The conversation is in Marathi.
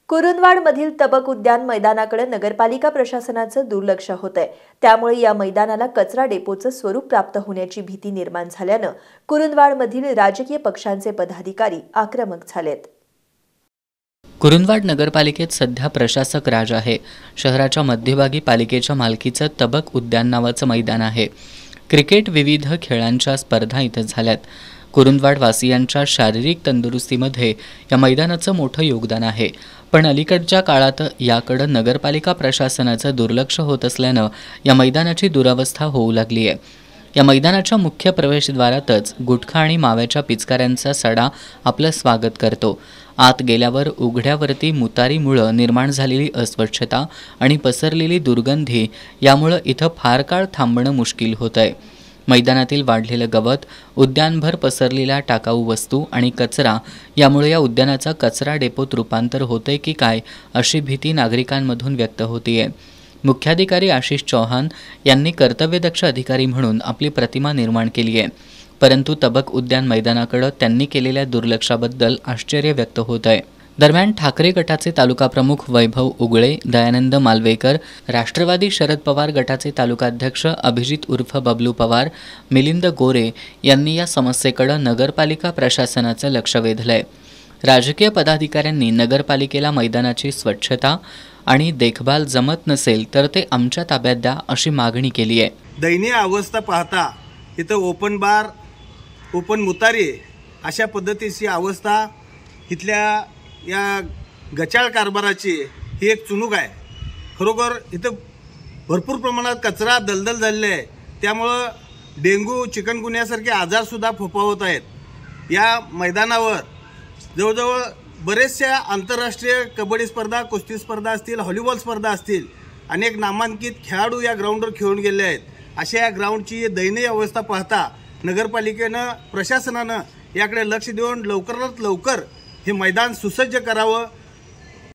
कुरुंदवाडमधील तबक उद्यान मैदानाकडे नगरपालिका प्रशासनाचं दुर्लक्ष होतंय। त्यामुळे या मैदानाला कचरा डेपोचं स्वरूप प्राप्त होण्याची भीती निर्माण झाल्यानं कुरुंदवाडमधील राजकीय पक्षांचे पदाधिकारी आक्रमक झालेत। कुरुंदवाड नगरपालिकेत सध्या प्रशासक राज आहे। शहराच्या मध्यभागी पालिकेच्या मालकीचं तबक उद्यान नावाचं मैदान आहे। क्रिकेट विविध खेळांच्या स्पर्धा इथं झाल्यात। कुरुंदवाड वासियांच्या शारीरिक तंदुरुस्तीमध्ये या मैदानाचं मोठं योगदान आहे, पण अलीकडच्या काळात याकडे नगरपालिका प्रशासनाचं दुर्लक्ष होत असल्यानं या मैदानाची दुरावस्था होऊ लागली आहे। या मैदानाच्या मुख्य प्रवेशद्वारातच गुटखा आणि माव्याच्या पिचकाऱ्यांचा सडा आपलं स्वागत करतो। आत गेल्यावर उघड्यावरती मुतारीमुळं निर्माण झालेली अस्वच्छता आणि पसरलेली दुर्गंधी यामुळं इथं फार काळ थांबणं मुश्किल होतंय। मैदानातील वाढलेलं गवत, उद्यानभर पसरलेल्या टाकाऊ वस्तू आणि कचरा यामुळे या उद्यानाचा कचरा डेपोत रूपांतर होतंय की काय अशी भीती नागरिकांमधून व्यक्त होतीये। मुख्याधिकारी आशिष चौहान यांनी कर्तव्यदक्ष अधिकारी म्हणून आपली प्रतिमा निर्माण केली आहे, परंतु तबक उद्यान मैदानाकडे त्यांनी केलेल्या दुर्लक्षाबद्दल आश्चर्य व्यक्त होत आहे। दरम्यान ठाकरे गटाचे तालुका प्रमुख वैभव उगळे, दयानंद मालवेकर, राष्ट्रवादी शरद पवार गटाचे तालुकाध्यक्ष अभिजित उर्फ बबलू पवार, मिलिंद गोरे यांनी या समस्येकडे नगरपालिका प्रशासनाचं लक्ष वेधलंय। राजकीय पदाधिकाऱ्यांनी नगरपालिकेला मैदानाची स्वच्छता आणि देखभाल जमत नसेल तर ते आमच्या ताब्यात द्या अशी मागणी केली आहे। दयनीय अवस्था पाहता इथं ओपन बार, ओपन मुतारी अशा पद्धतीची अवस्था इथल्या या गचाळ कारभाराची ही एक चुणूक आहे। खरोखर इथं भरपूर प्रमाणात कचरा दलदल झालेला आहे, त्यामुळं डेंग्यू, चिकनगुन्यासारखे आजारसुद्धा फोफावत आहेत। या मैदानावर जवळजवळ बरेचशा आंतरराष्ट्रीय कबड्डी स्पर्धा, कुस्ती स्पर्धा असतील, व्हॉलीबॉल स्पर्धा असतील, अनेक नामांकित खेळाडू या ग्राउंडवर खेळून गेले आहेत। अशा या ग्राउंडची दयनीय अवस्था पाहता प्रशासनानं याकडे लक्ष देऊन लवकरात लवकर हे मैदान सुसज्ज करावं